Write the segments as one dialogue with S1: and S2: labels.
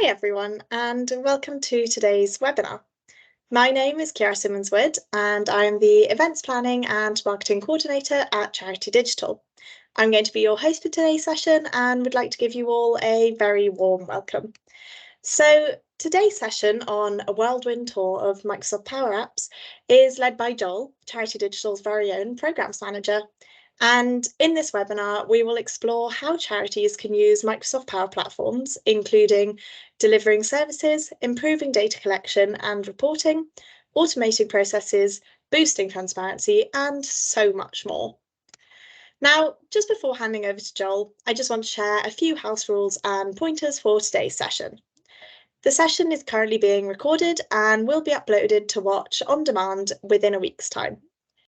S1: Hi everyone, and welcome to today's webinar. My name is Kiara Simmons-Wood, and I am the Events Planning and Marketing Coordinator at Charity Digital. I'm going to be your host for today's session and would like to give you all a very warm welcome. So today's session on a whirlwind tour of Microsoft Power Apps is led by Joel, Charity Digital's very own Programs Manager. And in this webinar, we will explore how charities can use Microsoft Power Platforms, including delivering services, improving data collection and reporting, automating processes, boosting transparency, and so much more. Now, just before handing over to Joel, I just want to share a few house rules and pointers for today's session. The session is currently being recorded and will be uploaded to watch on demand within a week's time.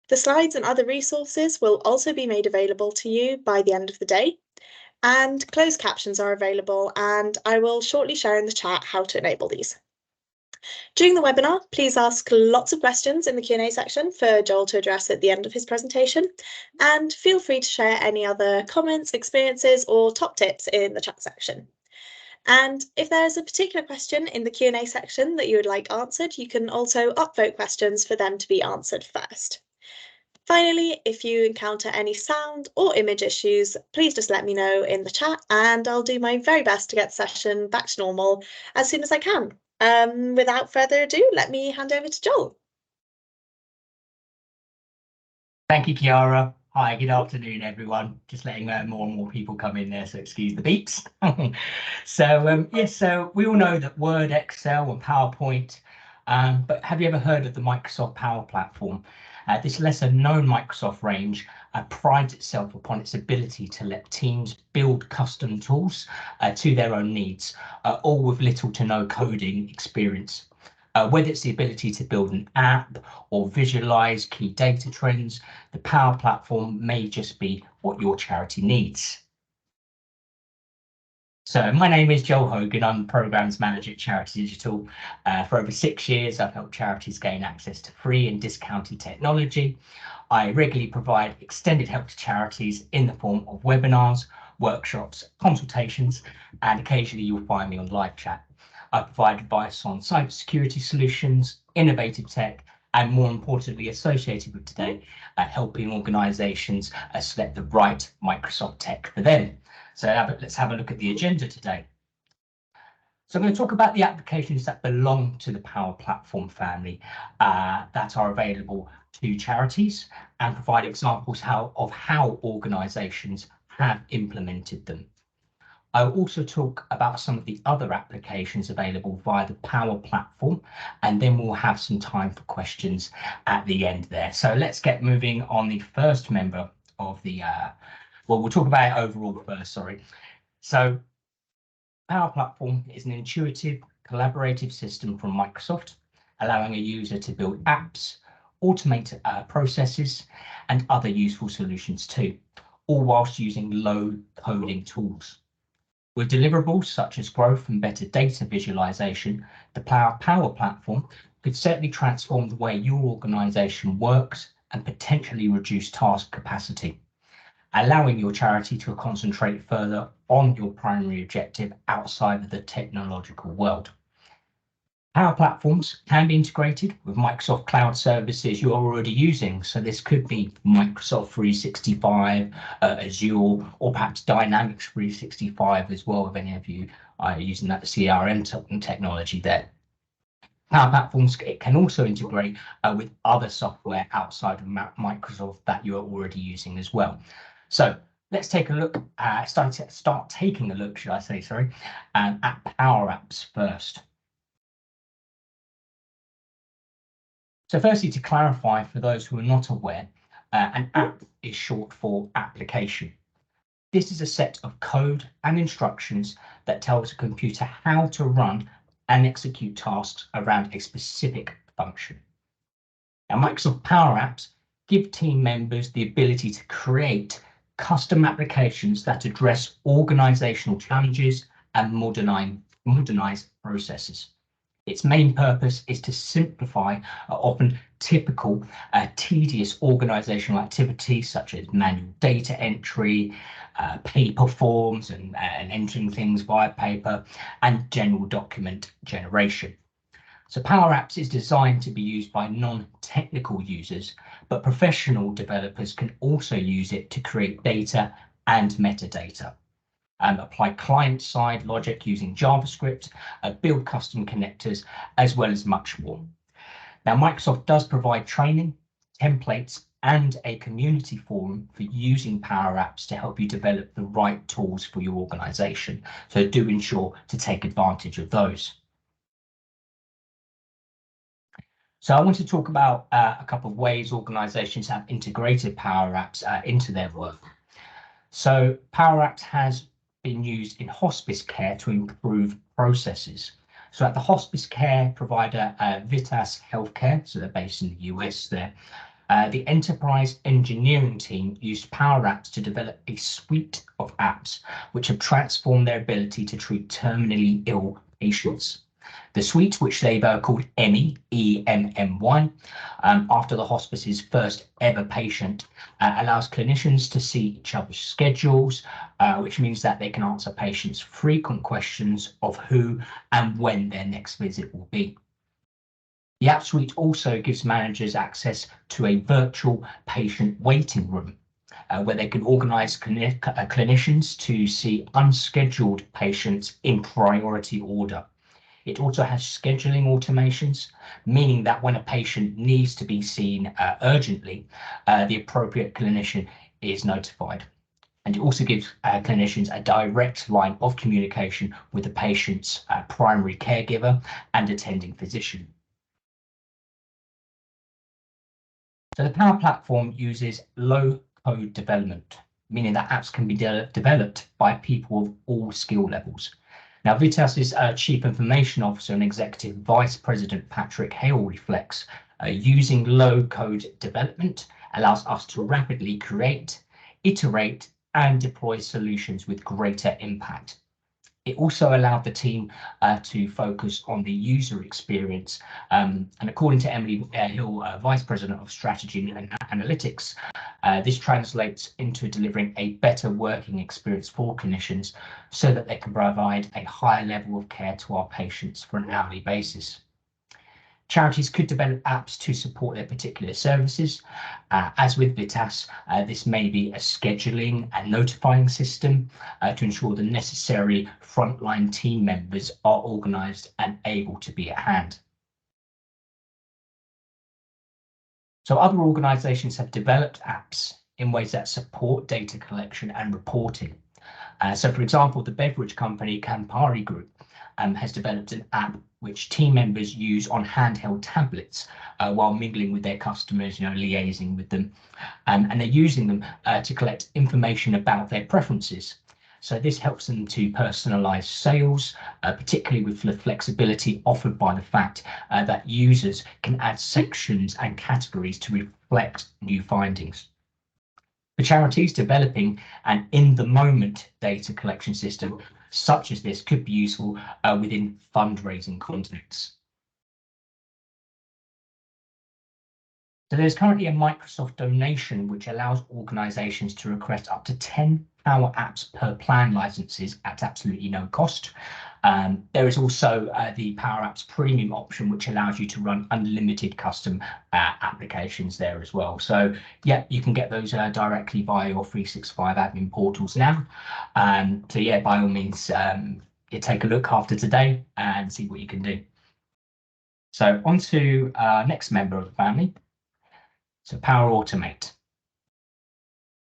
S1: The slides and other resources will also be made available to you by the end of the day, and closed captions are available, and I will shortly share in the chat how to enable these. During the webinar, please ask lots of questions in the Q&A section for Joel to address at the end of his presentation, and feel free to share any other comments, experiences, or top tips in the chat section. And if there's a particular question in the Q&A section that you would like answered, you can also upvote questions for them to be answered first. Finally, if you encounter any sound or image issues, please just let me know in the chat and I'll do my very best to get the session back to normal as soon as I can. Without further ado, let me hand over to Joel.
S2: Thank you, Kiara. Hi, good afternoon, everyone. Just letting more and more people come in there, so excuse the beeps. So we all know that Word, Excel and PowerPoint, but have you ever heard of the Microsoft Power Platform? This lesser known Microsoft range prides itself upon its ability to let teams build custom tools to their own needs, all with little to no coding experience. Whether it's the ability to build an app or visualize key data trends, the Power Platform may just be what your charity needs. So my name is Joel Hogan. I'm Programs Manager at Charity Digital. For over 6 years, I've helped charities gain access to free and discounted technology. I regularly provide extended help to charities in the form of webinars, workshops, consultations, and occasionally you'll find me on live chat. I provide advice on cybersecurity solutions, innovative tech, and more importantly, associated with today, helping organisations select the right Microsoft tech for them. So let's have a look at the agenda today. So I'm going to talk about the applications that belong to the Power Platform family that are available to charities and provide examples of how organisations have implemented them. I'll also talk about some of the other applications available via the Power Platform, and then we'll have some time for questions at the end there. So let's get moving on the first member of the, well, we'll talk about it overall first, sorry. So Power Platform is an intuitive, collaborative system from Microsoft, allowing a user to build apps, automate processes, and other useful solutions too, all whilst using low coding tools. With deliverables such as growth and better data visualization, the Power Platform could certainly transform the way your organization works and potentially reduce task capacity, allowing your charity to concentrate further on your primary objective outside of the technological world. Power Platforms can be integrated with Microsoft Cloud services you're already using. So this could be Microsoft 365, Azure, or perhaps Dynamics 365 as well, if any of you are using that CRM technology there. Power Platforms, it can also integrate with other software outside of Microsoft that you're already using as well. So let's take a look, start taking a look, should I say, sorry, at Power Apps first. So firstly, to clarify for those who are not aware, an app is short for application. This is a set of code and instructions that tells a computer how to run and execute tasks around a specific function. Now, Microsoft Power Apps give team members the ability to create custom applications that address organizational challenges and modernize processes. Its main purpose is to simplify often typical tedious organisational activities such as manual data entry, paper forms and entering things via paper, and general document generation. So Power Apps is designed to be used by non-technical users, but professional developers can also use it to create data and metadata. Apply client-side logic using JavaScript, build custom connectors, as well as much more. Now, Microsoft does provide training, templates, and a community forum for using Power Apps to help you develop the right tools for your organization. So do ensure to take advantage of those. So I want to talk about a couple of ways organizations have integrated Power Apps into their work. So Power Apps has been used in hospice care to improve processes. So at the hospice care provider Vitas Healthcare, so they're based in the US there, the enterprise engineering team used Power Apps to develop a suite of apps which have transformed their ability to treat terminally ill patients. The suite, which they've called EMMY, E-M-M-Y, after the hospice's first ever patient, allows clinicians to see each other's schedules, which means that they can answer patients' frequent questions of who and when their next visit will be. The App Suite also gives managers access to a virtual patient waiting room, where they can organise clinicians to see unscheduled patients in priority order. It also has scheduling automations, meaning that when a patient needs to be seen urgently, the appropriate clinician is notified. And it also gives clinicians a direct line of communication with the patient's primary caregiver and attending physician. So the Power Platform uses low-code development, meaning that apps can be developed by people of all skill levels. Now, Vitas's Chief Information Officer and Executive Vice President Patrick Hale reflects, using low-code development allows us to rapidly create, iterate, and deploy solutions with greater impact. It also allowed the team to focus on the user experience. And according to Emily Hill, Vice President of Strategy and Analytics, this translates into delivering a better working experience for clinicians so that they can provide a higher level of care to our patients for an hourly basis. Charities could develop apps to support their particular services. As with Vitas, this may be a scheduling and notifying system to ensure the necessary frontline team members are organised and able to be at hand. So other organisations have developed apps in ways that support data collection and reporting. So for example, the beverage company Campari Group has developed an app which team members use on handheld tablets while mingling with their customers, liaising with them, and they're using them to collect information about their preferences. So this helps them to personalize sales, particularly with the flexibility offered by the fact that users can add sections and categories to reflect new findings. For charities, developing an in-the-moment data collection system such as this could be useful within fundraising contexts. So there's currently a Microsoft donation which allows organizations to request up to 10 Power Apps per plan licenses at absolutely no cost. There is also the Power Apps Premium option, which allows you to run unlimited custom applications there as well. So yeah, you can get those directly via your 365 admin portals now. So yeah, by all means, take a look after today and see what you can do. So on to our next member of the family. So Power Automate.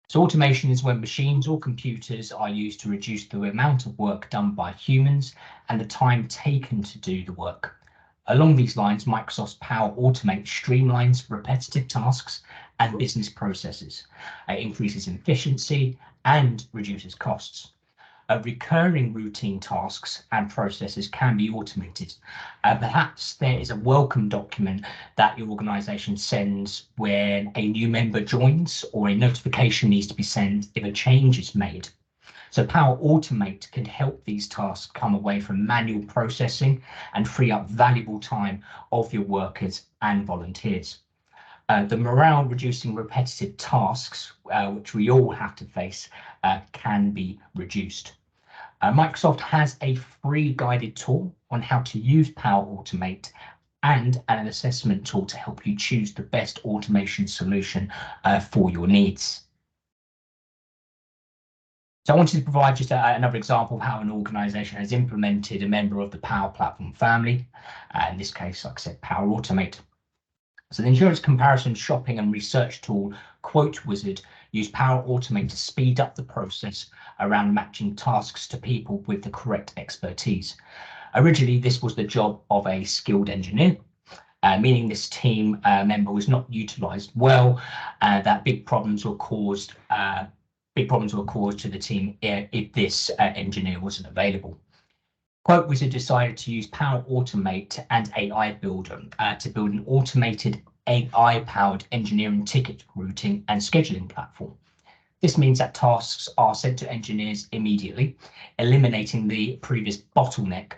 S2: So automation is when machines or computers are used to reduce the amount of work done by humans and the time taken to do the work. Along these lines, Microsoft's Power Automate streamlines repetitive tasks and business processes. It increases efficiency and reduces costs. Recurring routine tasks and processes can be automated. Perhaps there is a welcome document that your organization sends when a new member joins, or a notification needs to be sent if a change is made. So Power Automate can help these tasks come away from manual processing and free up valuable time of your workers and volunteers. The morale reducing repetitive tasks, which we all have to face, can be reduced. Microsoft has a free guided tool on how to use Power Automate and an assessment tool to help you choose the best automation solution for your needs. So I wanted to provide just another example of how an organisation has implemented a member of the Power Platform family. In this case, like I said, Power Automate. So the insurance comparison shopping and research tool Quote Wizard used Power Automate to speed up the process around matching tasks to people with the correct expertise. Originally, this was the job of a skilled engineer, meaning this team member was not utilised well, that big problems were caused to the team if this engineer wasn't available. Quote Wizard decided to use Power Automate and AI Builder to build an automated AI-powered engineering ticket routing and scheduling platform. This means that tasks are sent to engineers immediately, eliminating the previous bottleneck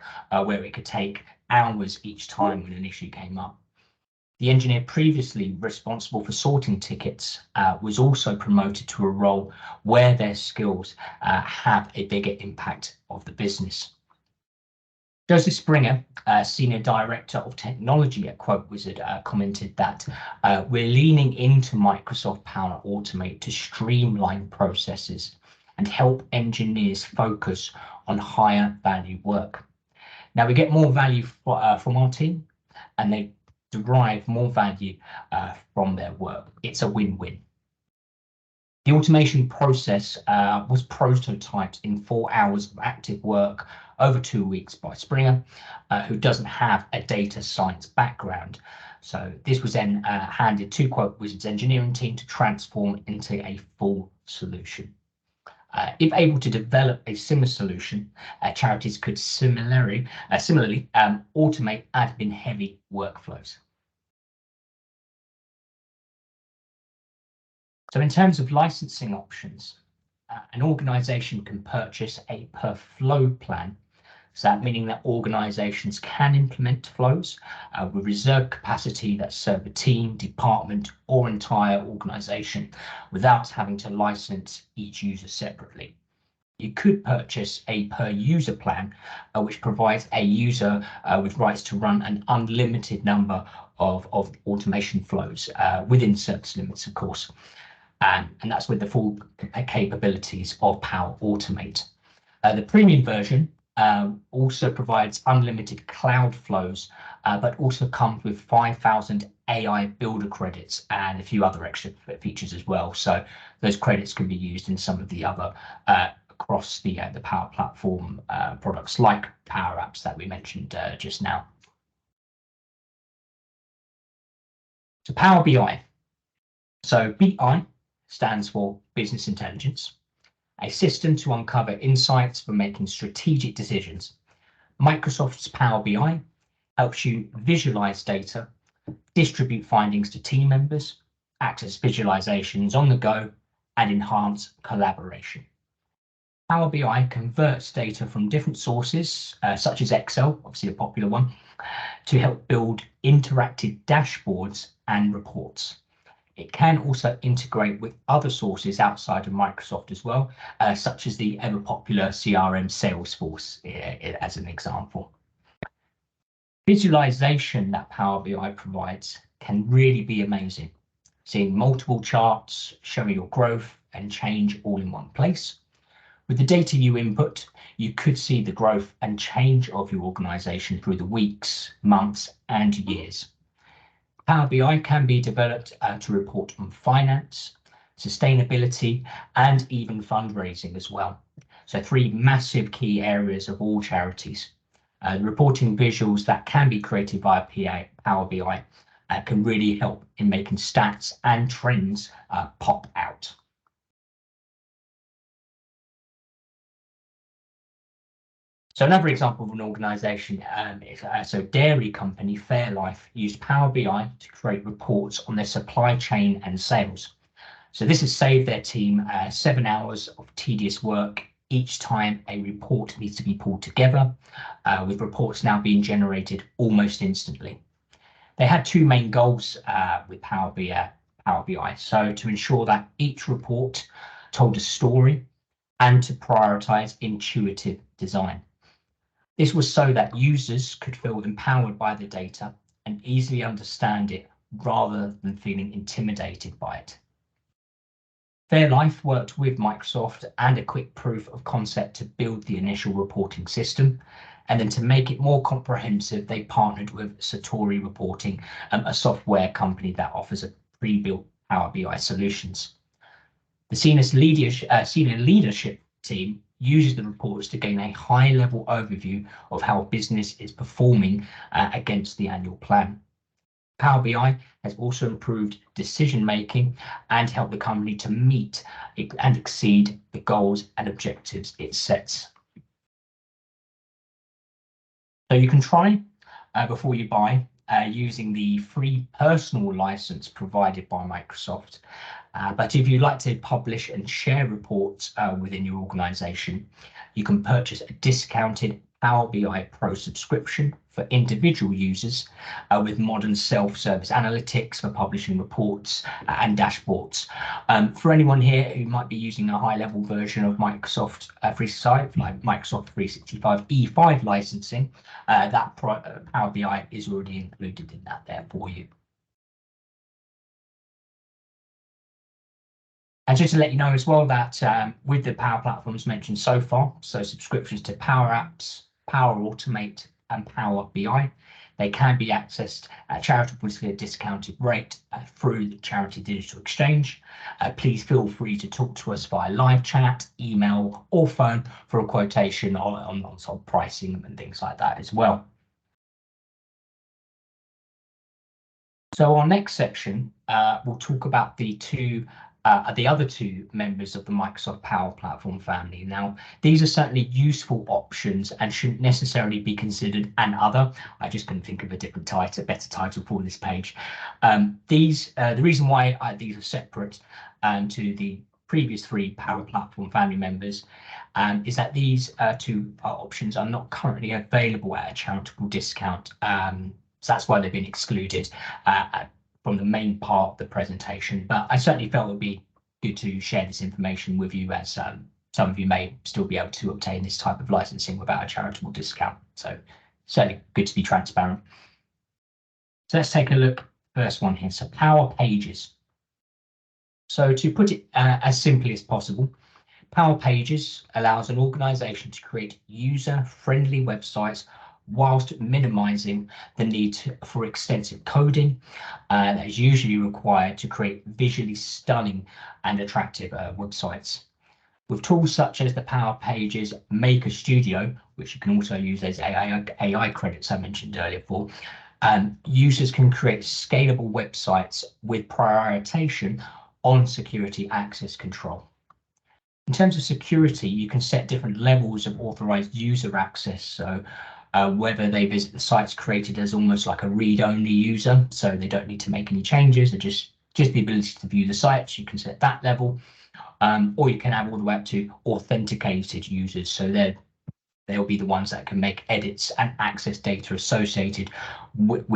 S2: where it could take hours each time when an issue came up. The engineer previously responsible for sorting tickets was also promoted to a role where their skills have a bigger impact of the business. Joseph Springer, Senior Director of Technology at Quote Wizard, commented that we're leaning into Microsoft Power Automate to streamline processes and help engineers focus on higher value work. Now we get more value from our team, and they derive more value from their work. It's a win-win. The automation process was prototyped in 4 hours of active work over 2 weeks by Springer, who doesn't have a data science background. So this was then handed to Quote Wizard's engineering team to transform into a full solution. If able to develop a similar solution, charities could similarly automate admin-heavy workflows. So in terms of licensing options, an organisation can purchase a per flow plan. So that meaning that organisations can implement flows with reserved capacity that serve a team, department, or entire organisation without having to license each user separately. You could purchase a per user plan, which provides a user with rights to run an unlimited number of automation flows within certain limits, of course. And that's with the full capabilities of Power Automate. The premium version also provides unlimited cloud flows, but also comes with 5,000 AI Builder credits and a few other extra features as well. So those credits can be used in some of the other across the Power Platform products like Power Apps that we mentioned just now. So Power BI. So BI stands for Business Intelligence, a system to uncover insights for making strategic decisions. Microsoft's Power BI helps you visualize data, distribute findings to team members, access visualizations on the go, and enhance collaboration. Power BI converts data from different sources, such as Excel, obviously a popular one, to help build interactive dashboards and reports. It can also integrate with other sources outside of Microsoft as well, such as the ever popular CRM Salesforce, as an example. Visualization that Power BI provides can really be amazing. Seeing multiple charts, showing your growth and change all in one place. With the data you input, you could see the growth and change of your organization through the weeks, months, and years. Power BI can be developed to report on finance, sustainability, and even fundraising as well. So 3 massive key areas of all charities. Reporting visuals that can be created via Power BI can really help in making stats and trends pop out. So another example of an organisation is dairy company Fairlife used Power BI to create reports on their supply chain and sales. So this has saved their team 7 hours of tedious work each time a report needs to be pulled together, with reports now being generated almost instantly. They had two main goals with Power BI. So to ensure that each report told a story and to prioritize intuitive design. This was so that users could feel empowered by the data and easily understand it rather than feeling intimidated by it. Fairlife worked with Microsoft and a quick proof of concept to build the initial reporting system. And then to make it more comprehensive, they partnered with Satori Reporting, a software company that offers a pre-built Power BI solutions. The senior leadership team uses the reports to gain a high-level overview of how a business is performing against the annual plan. Power BI has also improved decision-making and helped the company to meet and exceed the goals and objectives it sets. So you can try before you buy using the free personal license provided by Microsoft. But if you'd like to publish and share reports within your organization, you can purchase a discounted Power BI Pro subscription for individual users with modern self-service analytics for publishing reports and dashboards. For anyone here who might be using a high-level version of Microsoft 365, like Microsoft 365 E5 licensing, that Power BI is already included in that there for you. And just to let you know as well that with the Power Platforms mentioned so far, so subscriptions to Power Apps, Power Automate and Power BI, they can be accessed at charitably discounted rate through the Charity Digital Exchange. Please feel free to talk to us via live chat, email or phone for a quotation on sort of pricing and things like that as well. So our next section, we'll talk about the other two members of the Microsoft Power Platform family. Now, these are certainly useful options and shouldn't necessarily be considered an other. I just couldn't think of a different title, a better title for this page. The reason why these are separate to the previous three Power Platform family members is that these two options are not currently available at a charitable discount. So that's why they've been excluded from the main part of the presentation, but I certainly felt it would be good to share this information with you, as some of you may still be able to obtain this type of licensing without a charitable discount. So certainly good to be transparent. So let's take a look. First one here. So Power Pages. So to put it as simply as possible, Power Pages allows an organization to create user-friendly websites whilst minimizing the need for extensive coding that is usually required to create visually stunning and attractive websites. With tools such as the Power Pages Maker Studio, which you can also use as AI credits I mentioned earlier for, users can create scalable websites with prioritization on security access control. In terms of security, you can set different levels of authorized user access. So whether they visit the sites created as almost like a read-only user, so they don't need to make any changes, or just the ability to view the sites, you can set that level. Or you can have all the way up to authenticated users. So they'll be the ones that can make edits and access data associated with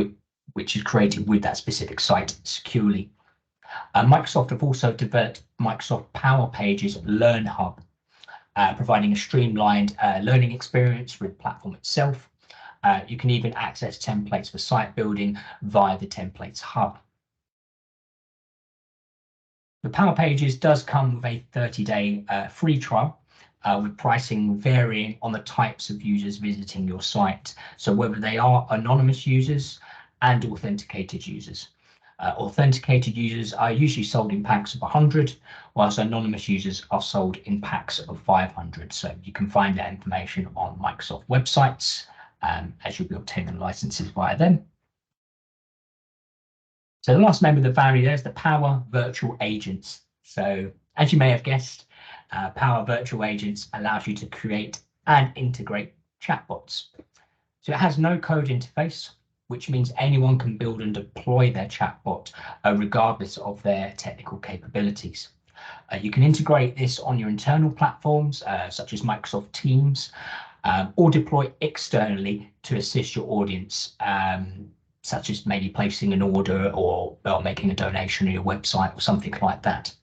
S2: which is created with that specific site securely. Microsoft have also developed Microsoft Power Pages Learn Hub, providing a streamlined learning experience with the platform itself. You can even access templates for site building via the Templates Hub. The Power Pages does come with a 30-day free trial, with pricing varying on the types of users visiting your site. So whether they are anonymous users and authenticated users. Authenticated users are usually sold in packs of 100, whilst anonymous users are sold in packs of 500. So you can find that information on Microsoft websites, as you'll be obtaining licenses via them. So the last member of the family there is the Power Virtual Agents. So as you may have guessed, Power Virtual Agents allows you to create and integrate chatbots. So it has no code interface, which means anyone can build and deploy their chatbot regardless of their technical capabilities. You can integrate this on your internal platforms, such as Microsoft Teams, or deploy externally to assist your audience, such as maybe placing an order or making a donation on your website or something like that.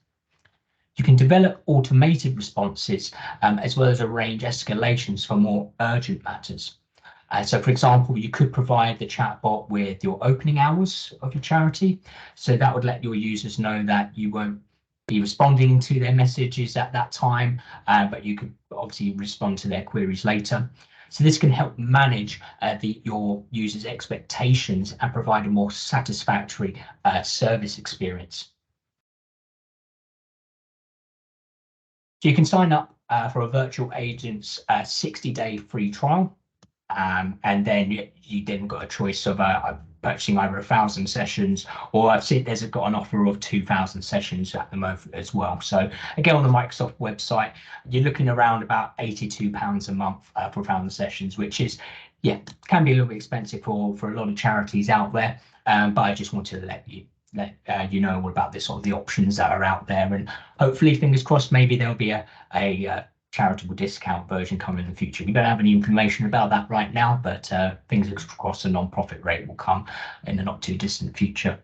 S2: You can develop automated responses, as well as arrange escalations for more urgent matters. So, for example, you could provide the chatbot with your opening hours of your charity. So that would let your users know that you won't be responding to their messages at that time, but you could obviously respond to their queries later. So this can help manage your users' expectations and provide a more satisfactory service experience. So you can sign up for a virtual agent's 60-day free trial. And then you then got a choice of purchasing either 1,000 sessions, or I've seen there's got an offer of 2,000 sessions at the moment as well. So again, on the Microsoft website, you're looking around about £82 a month for 1,000 sessions, which is, yeah, can be a little bit expensive for a lot of charities out there. But I just wanted to let you know all about this, sort of the options that are out there, and hopefully, fingers crossed, maybe there'll be a charitable discount version coming in the future. We don't have any information about that right now, but fingers crossed a non-profit rate will come in the not too distant future.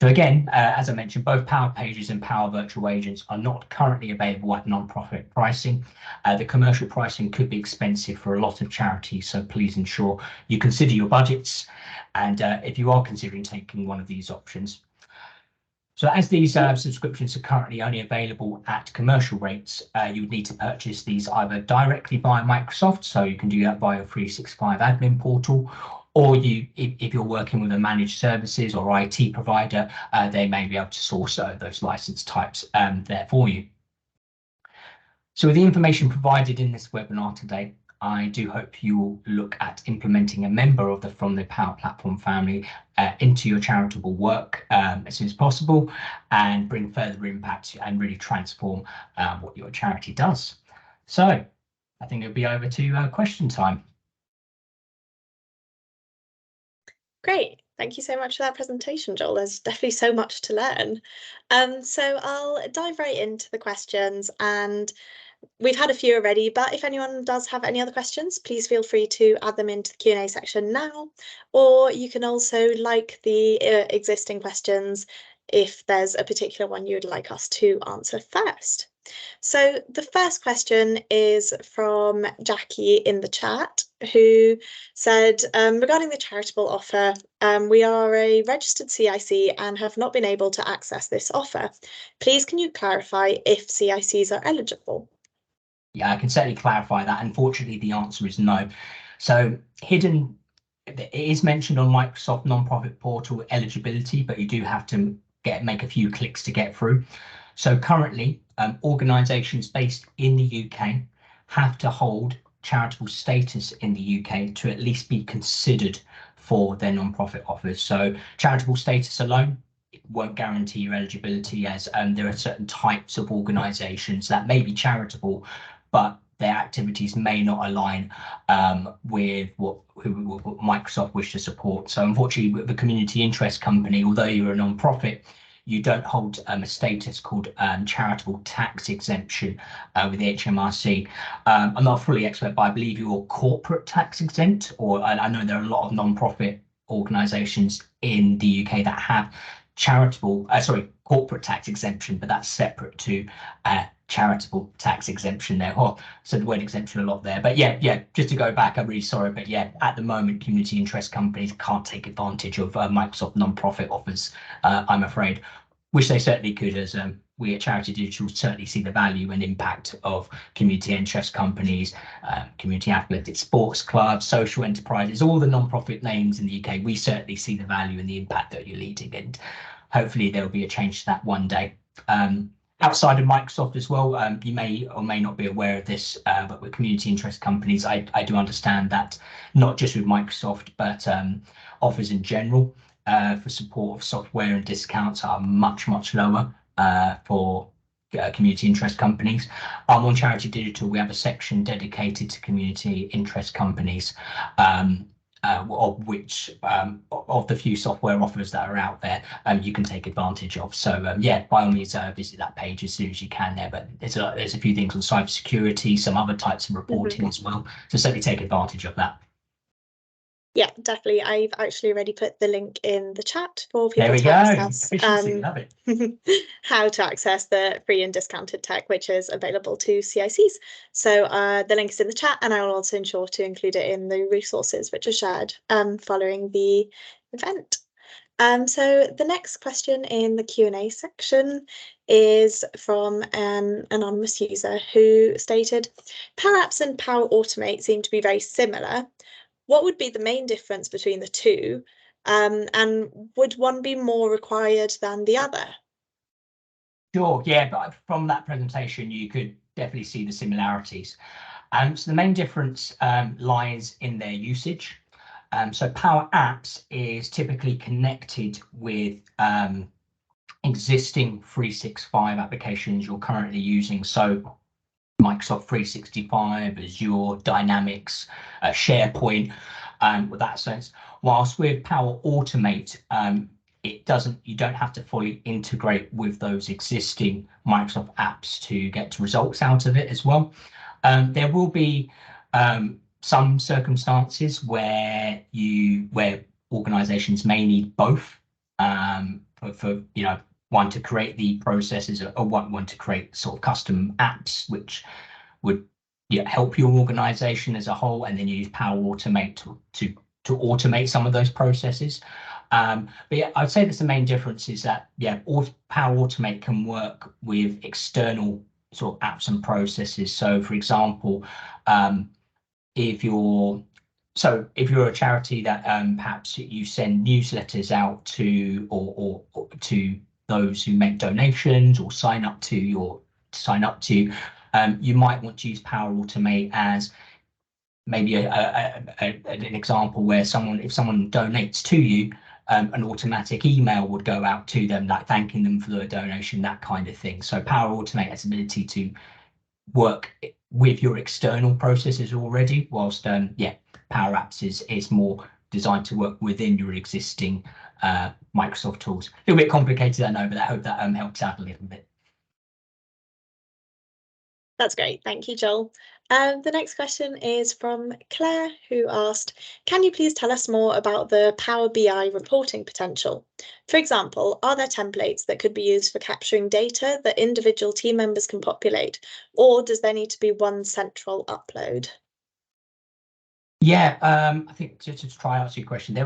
S2: So again, as I mentioned, both Power Pages and Power Virtual Agents are not currently available at non-profit pricing. The commercial pricing could be expensive for a lot of charities, so please ensure you consider your budgets, and if you are considering taking one of these options. So as these subscriptions are currently only available at commercial rates, you would need to purchase these either directly via Microsoft, so you can do that via 365 admin portal, or if you're working with a managed services or IT provider, they may be able to source those license types there for you. So with the information provided in this webinar today, I do hope you will look at implementing a member from the Power Platform family into your charitable work as soon as possible, and bring further impact and really transform what your charity does. So I think it'll be over to question time.
S1: Great. Thank you so much for that presentation, Joel. There's definitely so much to learn. So I'll dive right into the questions, and we've had a few already, but if anyone does have any other questions, please feel free to add them into the Q&A section now, or you can also like the existing questions if there's a particular one you would like us to answer first. So the first question is from Jackie in the chat, who said, regarding the charitable offer, we are a registered CIC and have not been able to access this offer. Please, can you clarify if CICs are eligible?
S2: Yeah, I can certainly clarify that. Unfortunately, the answer is no. So hidden, it is mentioned on Microsoft nonprofit portal eligibility, but you do have to make a few clicks to get through. So currently, organisations based in the UK have to hold charitable status in the UK to at least be considered for their nonprofit offers. So charitable status alone won't guarantee your eligibility, as there are certain types of organisations that may be charitable, but their activities may not align with what Microsoft wish to support. So unfortunately, with the community interest company, although you're a non-profit, you don't hold a status called charitable tax exemption with the HMRC. I'm not fully expert, but I believe you're corporate tax exempt, or I know there are a lot of non-profit organisations in the UK that have corporate tax exemption, but that's separate to charitable tax exemption there. Oh, so the word exemption a lot there, but yeah, just to go back, I'm really sorry, but yeah, at the moment, community interest companies can't take advantage of Microsoft non-profit offers, I'm afraid, which they certainly could, as we at Charity Digital certainly see the value and impact of community interest companies, community athletic sports clubs, social enterprises, all the non-profit names in the UK. We certainly see the value and the impact that you're leading, and hopefully there will be a change to that one day. Outside of Microsoft as well, you may or may not be aware of this, but with community interest companies, I do understand that not just with Microsoft, but offers in general for support of software and discounts are much lower for community interest companies. On Charity Digital, we have a section dedicated to community interest companies. of which of the few software offers that are out there you can take advantage of. So yeah, by all means visit that page as soon as you can there. But there's a few things on cybersecurity, some other types of reporting as well. So certainly take advantage of that.
S1: Yeah, definitely. I've actually already put the link in the chat for people
S2: There we
S1: to
S2: go.
S1: access
S2: Efficiency, love it.
S1: how to access the free and discounted tech, which is available to CICs. So the link is in the chat, and I will also ensure to include it in the resources which are shared following the event. So the next question in the Q&A section is from an anonymous user who stated, Power Apps and Power Automate seem to be very similar. What would be the main difference between the two? And would one be more required than the other?
S2: Sure, yeah, but from that presentation, you could definitely see the similarities. So the main difference lies in their usage. So Power Apps is typically connected with existing 365 applications you're currently using. So Microsoft 365, Azure, Dynamics, SharePoint, with that sense. Whilst with Power Automate, you don't have to fully integrate with those existing Microsoft apps to get results out of it as well. There will be some circumstances where organizations may need both for one to create the processes or one to create sort of custom apps which would help your organization as a whole, and then you use Power Automate to automate some of those processes. But yeah, I'd say that's the main difference is that Power Automate can work with external sort of apps and processes. So for example, if you're a charity that perhaps you send newsletters out to or to those who make donations or sign up to, you might want to use Power Automate as maybe an example where if someone donates to you, an automatic email would go out to them, like thanking them for the donation, that kind of thing. So Power Automate has the ability to work with your external processes already, whilst Power Apps is more designed to work within your existing Microsoft tools. A little bit complicated, I know, but I hope that helps out a little bit.
S1: That's great. Thank you, Joel. The next question is from Claire, who asked, can you please tell us more about the Power BI reporting potential? For example, are there templates that could be used for capturing data that individual team members can populate, or does there need to be one central upload?
S2: Yeah, I think just to try and answer your question,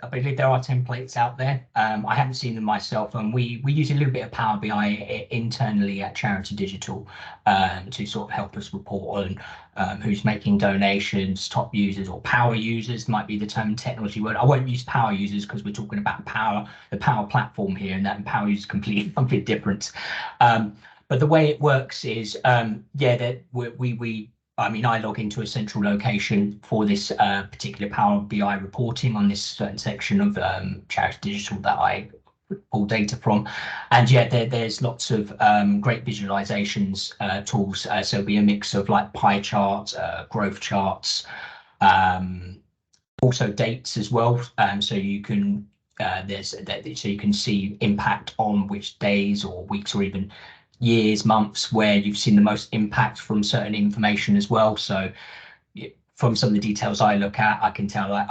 S2: I believe there are templates out there. I haven't seen them myself, and we use a little bit of Power BI internally at Charity Digital to sort of help us report on who's making donations, top users or power users might be the term technology word. I won't use power users because we're talking about the Power Platform here, and that power users completely something different. But the way it works is, I log into a central location for this particular Power BI reporting on this certain section of Charity Digital that I pull data from. And there's lots of great visualizations tools. So it'll be a mix of like pie charts, growth charts, also dates as well. So you can you can see impact on which days or weeks or even years, months where you've seen the most impact from certain information as well. So from some of the details I look at, I can tell like,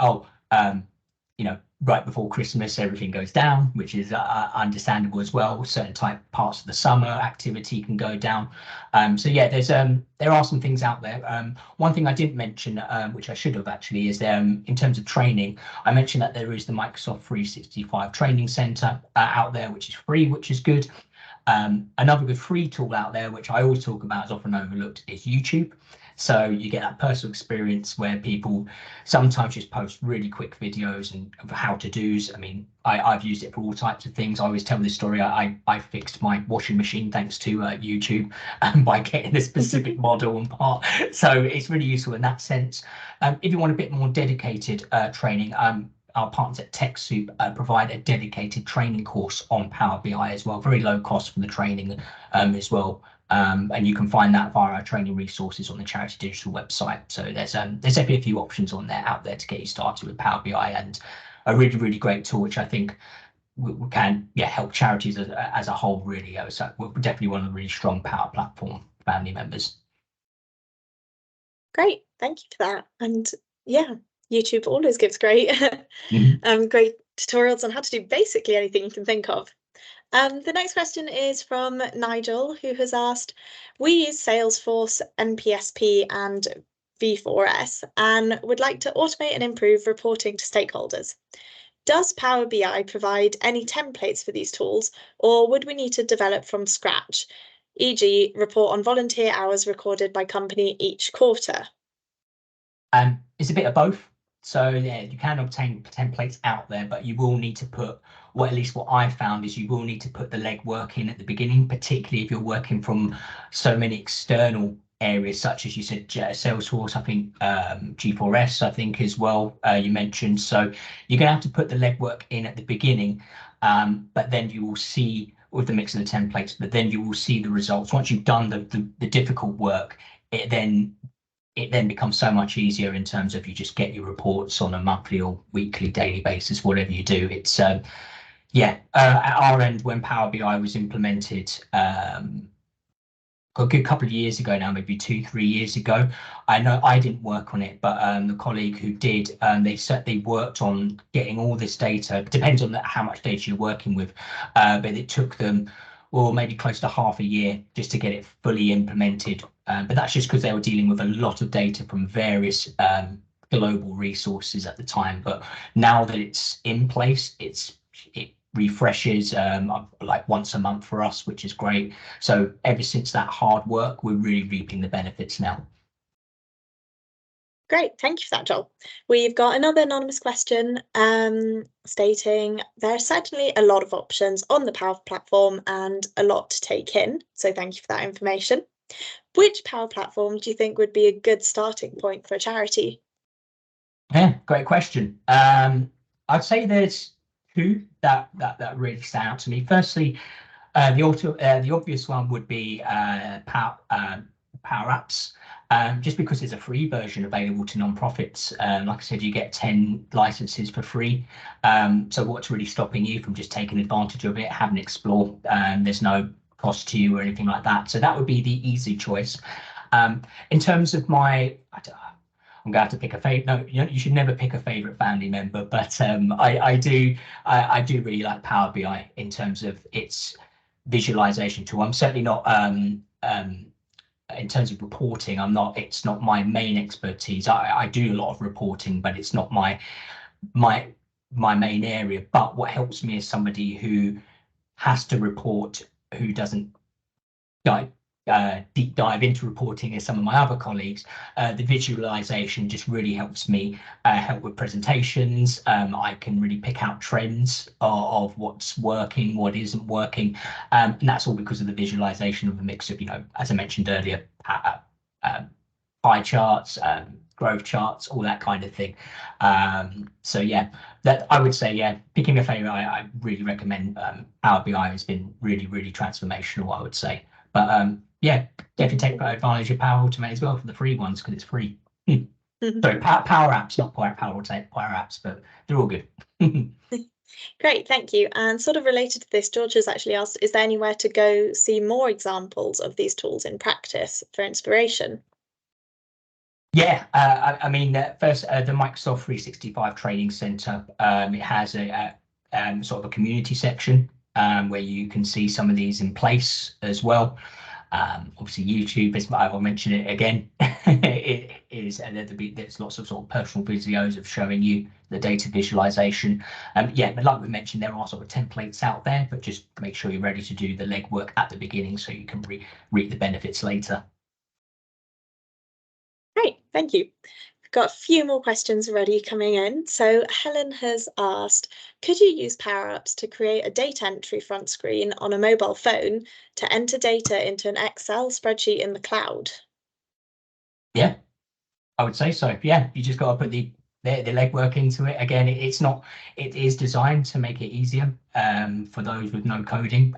S2: right before Christmas, everything goes down, which is understandable as well. Certain parts of the summer activity can go down. There are some things out there. One thing I didn't mention, which I should have actually, is in terms of training, I mentioned that there is the Microsoft 365 Training Center out there, which is free, which is good. Another good free tool out there, which I always talk about, is often overlooked, is YouTube. So you get that personal experience where people sometimes just post really quick videos and of how-to-dos. I mean, I've used it for all types of things. I always tell this story. I fixed my washing machine thanks to YouTube by getting a specific model and part. So it's really useful in that sense. If you want a bit more dedicated training, our partners at TechSoup provide a dedicated training course on Power BI as well, very low cost for the training as well. And you can find that via our training resources on the Charity Digital website. So there's definitely a few options out there to get you started with Power BI, and a really, really great tool, which I think we can help charities as a whole, really. So we're definitely one of the really strong Power Platform family members.
S1: Great, thank you for that. And yeah, YouTube always gives great great tutorials on how to do basically anything you can think of. The next question is from Nigel, who has asked, we use Salesforce, NPSP and V4S and would like to automate and improve reporting to stakeholders. Does Power BI provide any templates for these tools, or would we need to develop from scratch, e.g. report on volunteer hours recorded by company each quarter?
S2: It's a bit of both. So yeah, you can obtain templates out there, but you will need to put, well, at least what I found is you will need to put the legwork in at the beginning, particularly if you're working from so many external areas, such as you said, Salesforce, I think G4S, I think as well, you mentioned. So you're going to have to put the legwork in at the beginning, but then you will see with the mix of the templates, but then you will see the results. Once you've done the difficult work, it then becomes so much easier in terms of you just get your reports on a monthly or weekly, daily basis, whatever you do. It's at our end, when Power BI was implemented a good couple of years ago now, maybe 2-3 years ago. I know I didn't work on it, but the colleague who did, they worked on getting all this data. Depends on how much data you're working with, but it took them, well, maybe close to half a year just to get it fully implemented. But that's just because they were dealing with a lot of data from various global resources at the time. But now that it's in place, it refreshes like once a month for us, which is great. So ever since that hard work, we're really reaping the benefits now.
S1: Great, thank you for that, Joel. We've got another anonymous question stating there are certainly a lot of options on the Power Platform and a lot to take in. So thank you for that information. Which Power Platform do you think would be a good starting point for a charity?
S2: Yeah, great question. I'd say there's two that really stand out to me. Firstly, the obvious one would be Power Apps, just because there's a free version available to non-profits. Like I said, you get 10 licenses for free. So what's really stopping you from just taking advantage of it, having it explore? There's no cost to you or anything like that. So that would be the easy choice. In terms of I'm going to have to pick a favorite. No, you should never pick a favorite family member, but I do really like Power BI in terms of its visualization tool. I'm certainly not in terms of reporting, it's not my main expertise. I do a lot of reporting, but it's not my main area. But what helps me is somebody who has to report, who doesn't deep dive into reporting as some of my other colleagues. The visualization just really helps me help with presentations. I can really pick out trends of what's working, what isn't working, and that's all because of the visualization of a mix of, as I mentioned earlier, pie charts, growth charts, all that kind of thing. So yeah, that I would say, picking a favorite, I really recommend Power BI. Has been really, really transformational, I would say. But definitely take advantage of Power Automate as well for the free ones, because it's free. Sorry, Power Apps, not Power Automate, Power Apps, but they're all good.
S1: Great, thank you. And sort of related to this, George has actually asked, is there anywhere to go see more examples of these tools in practice for inspiration?
S2: Yeah, I mean, first, the Microsoft 365 Training Center, it has a sort of a community section where you can see some of these in place as well. Obviously, YouTube, I'll mention it again. It is, and there's lots of sort of personal videos of showing you the data visualization. But like we mentioned, there are sort of templates out there, but just make sure you're ready to do the legwork at the beginning so you can reap the benefits later.
S1: Great, thank you. We've got a few more questions already coming in. So Helen has asked, could you use Power Apps to create a data entry front screen on a mobile phone to enter data into an Excel spreadsheet in the cloud?
S2: Yeah, I would say so. Yeah, you just got to put the legwork into it. Again, it is designed to make it easier for those with no coding,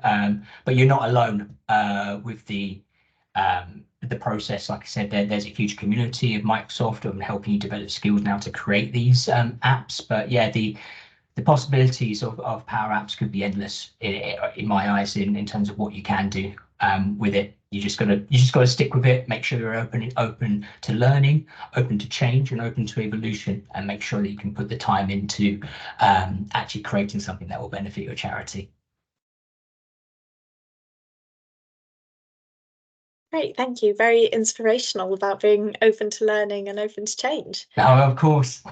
S2: but you're not alone with the the process. Like I said, there's a huge community of Microsoft helping you develop skills now to create these apps. But yeah, the possibilities of Power Apps could be endless in my eyes in terms of what you can do with it. You just gotta stick with it. Make sure you're open to learning, open to change, and open to evolution, and make sure that you can put the time into actually creating something that will benefit your charity.
S1: Great, thank you. Very inspirational about being open to learning and open to change.
S2: Oh, of course.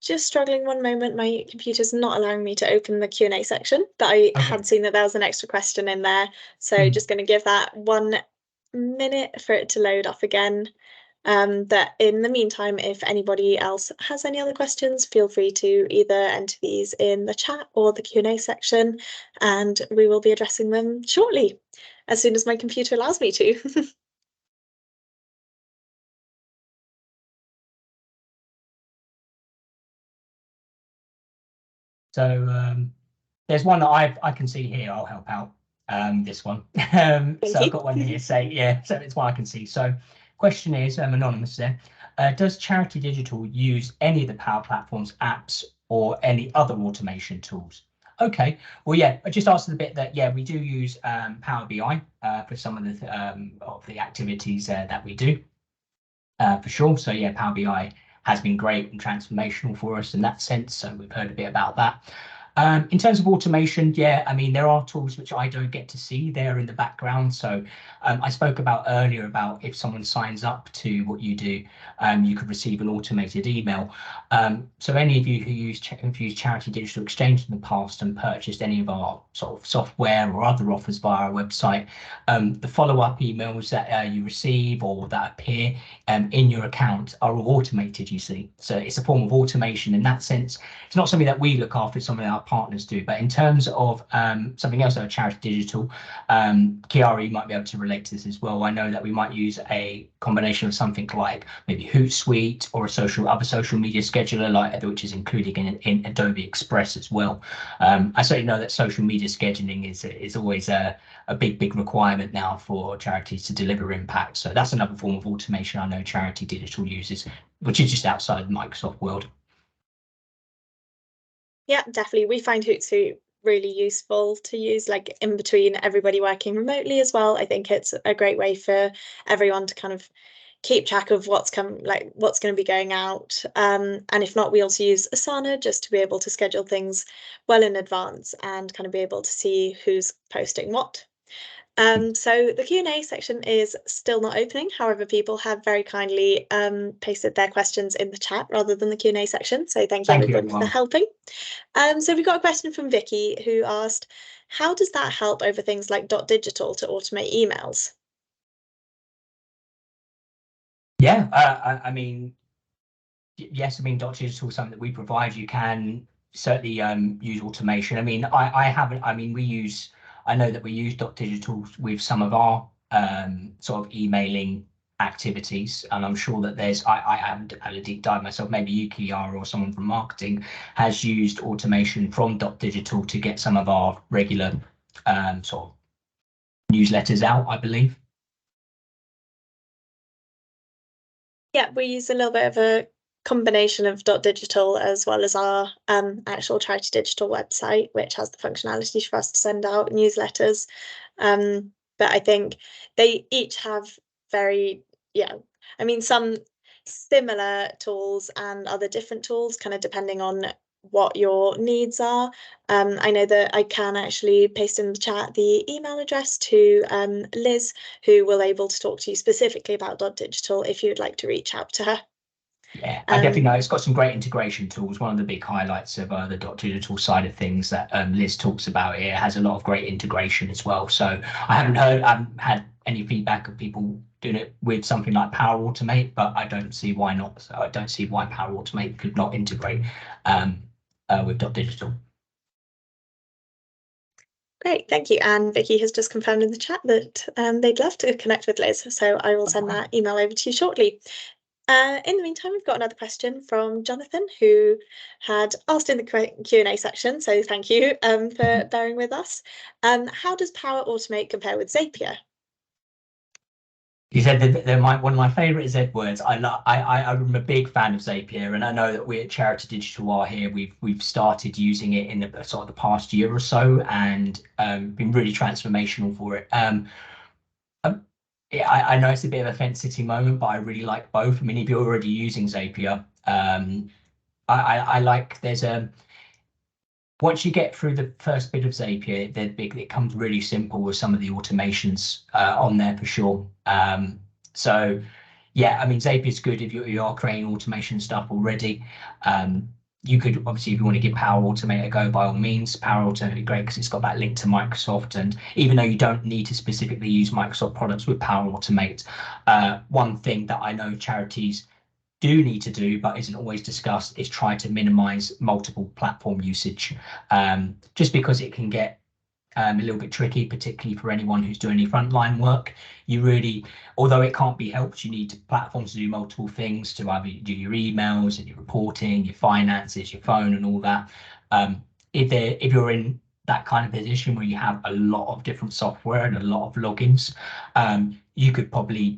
S1: Just struggling one moment. My computer's not allowing me to open the Q&A section, but I had seen that there was an extra question in there. So just going to give that 1 minute for it to load up again. But in the meantime, if anybody else has any other questions, feel free to either enter these in the chat or the Q&A section, and we will be addressing them shortly, as soon as my computer allows me to.
S2: So there's one that I can see here. I'll help out. This one. So I've got one here. So it's one I can see. So question is, anonymous there. Does Charity Digital use any of the Power Platform's apps or any other automation tools? Okay, well, yeah, I just answered the bit that, yeah, we do use Power BI for some of the activities that we do, for sure. So yeah, Power BI has been great and transformational for us in that sense. So we've heard a bit about that. In terms of automation, yeah, I mean, there are tools which I don't get to see there in the background. So I spoke about earlier about if someone signs up to what you do, you could receive an automated email. So any of you who have used Charity Digital Exchange in the past and purchased any of our sort of software or other offers via our website, the follow-up emails that you receive or that appear in your account are all automated, you see. So it's a form of automation in that sense. It's not something that we look after, it's something that our partners do. But in terms of something else at Charity Digital, Chiara might be able to relate to this as well. I know that we might use a combination of something like maybe Hootsuite or other social media scheduler, like which is included in Adobe Express as well. I certainly know that social media scheduling is always a big requirement now for charities to deliver impact. So that's another form of automation I know Charity Digital uses, which is just outside the Microsoft world.
S1: Yeah, definitely. We find Hootsuite really useful to use, like in between everybody working remotely as well. I think it's a great way for everyone to kind of keep track of what's going to be going out. And if not, we also use Asana just to be able to schedule things well in advance and kind of be able to see who's posting what. So the Q&A section is still not opening. However, people have very kindly pasted their questions in the chat rather than the Q&A section. So thank you everyone for helping. So we got a question from Vicky who asked, how does that help over things like .digital to automate emails?
S2: Yeah, I mean, yes, I mean, .digital is something that we provide. You can certainly use automation. I mean, I know that we use .digital with some of our sort of emailing activities, and I'm sure that I haven't had a deep dive myself. Maybe you, Chiara, or someone from marketing has used automation from .digital to get some of our regular sort of newsletters out, I believe.
S1: Yeah, we use a little bit of a combination of .digital as well as our actual Charity Digital website, which has the functionality for us to send out newsletters. But I think they each have some similar tools and other different tools, kind of depending on what your needs are. I know that I can actually paste in the chat the email address to Liz, who will able to talk to you specifically about .digital if you'd like to reach out to her.
S2: Yeah, I definitely know it's got some great integration tools. One of the big highlights of the .digital side of things that Liz talks about here has a lot of great integration as well. So I haven't had any feedback of people doing it with something like Power Automate, but I don't see why not. So I don't see why Power Automate could not integrate with .digital.
S1: Great, thank you. And Vicky has just confirmed in the chat that they'd love to connect with Liz. So I will send that email over to you shortly. In the meantime, we've got another question from Jonathan, who had asked in the Q&A section, so thank you for bearing with us. How does Power Automate compare with Zapier?
S2: You said that one of my favourite Z words. I'm a big fan of Zapier, and I know that we at Charity Digital are here. We've started using it in the sort of the past year or so, and been really transformational for it. Yeah, I know it's a bit of a fence-sitting moment, but I really like both. I mean, if you're already using Zapier, I like once you get through the first bit of Zapier, it comes really simple with some of the automations on there for sure. So yeah, I mean, Zapier is good if you are creating automation stuff already. You could obviously, if you want to give Power Automate a go, by all means. Power Automate is great because it's got that link to Microsoft, and even though you don't need to specifically use Microsoft products with Power Automate, one thing that I know charities do need to do, but isn't always discussed, is try to minimize multiple platform usage, just because it can get a little bit tricky, particularly for anyone who's doing any frontline work. You really, although it can't be helped, you need platforms to do multiple things, to either do your emails and your reporting, your finances, your phone, and all that. If you're in that kind of position where you have a lot of different software and a lot of logins, you could probably,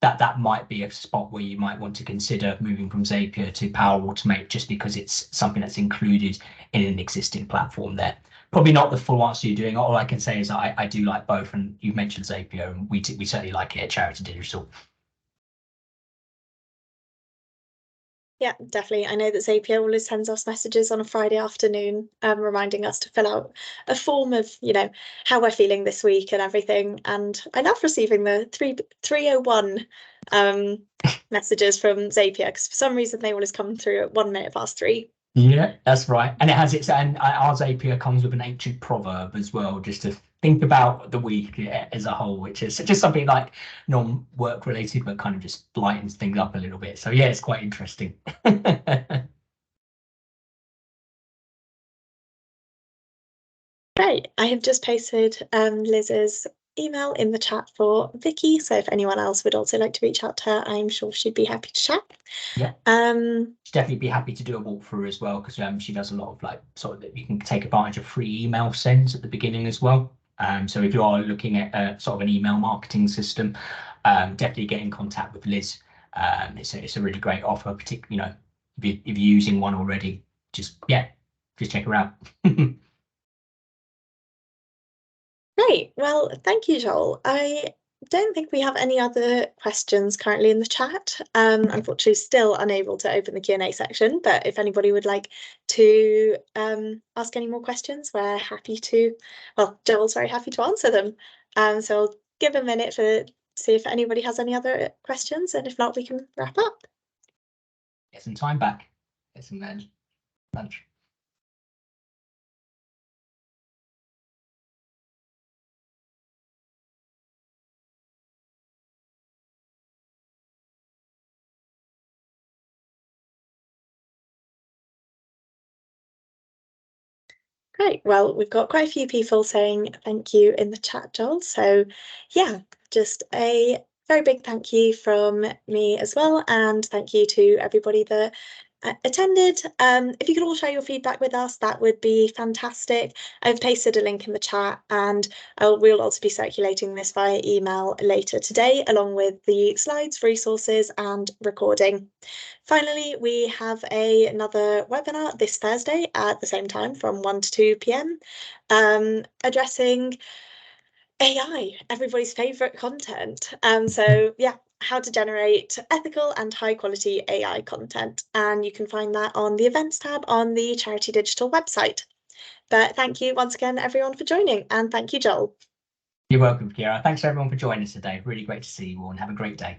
S2: that might be a spot where you might want to consider moving from Zapier to Power Automate, just because it's something that's included in an existing platform there. Probably not the full answer you're doing. All I can say is I do like both, and you've mentioned Zapier, and we certainly like it at Charity Digital.
S1: Yeah, definitely. I know that Zapier always sends us messages on a Friday afternoon, reminding us to fill out a form of, how we're feeling this week and everything. And I love receiving the 301 messages from Zapier, because for some reason they always come through at 1 minute past 3.
S2: Yeah, that's right. And it has and our Zapier comes with an ancient proverb as well, just to think about the week as a whole, which is just something like non-work related, but kind of just lightens things up a little bit. So yeah, it's quite interesting.
S1: Great. I have just posted Liz's email in the chat for Vicky, so if anyone else would also like to reach out to her, I'm sure she'd be happy to chat.
S2: Yeah. She'd definitely be happy to do a walkthrough as well, because she does a lot of you can take advantage of free email sends at the beginning as well. So if you are looking at sort of an email marketing system, definitely get in contact with Liz. It's a really great offer, particularly if you're using one already. Just check her out.
S1: Great. Well, thank you, Joel. I don't think we have any other questions currently in the chat. Unfortunately, still unable to open the Q&A section, but if anybody would like to ask any more questions, we're happy to. Well, Joel's very happy to answer them. So I'll give a minute to see if anybody has any other questions, and if not, we can wrap up.
S2: Get some time back. Get some lunch.
S1: Great. Well, we've got quite a few people saying thank you in the chat, Joel. So yeah, just a very big thank you from me as well. And thank you to everybody that attended. If you could all share your feedback with us, that would be fantastic. I've pasted a link in the chat, and we'll also be circulating this via email later today, along with the slides, resources, and recording. Finally, we have another webinar this Thursday at the same time from 1 to 2 p.m. Addressing AI, everybody's favourite content. So yeah, how to generate ethical and high quality AI content. And you can find that on the events tab on the Charity Digital website. But thank you once again, everyone, for joining. And thank you, Joel.
S2: You're welcome, Kiara. Thanks everyone for joining us today. Really great to see you all, and have a great day.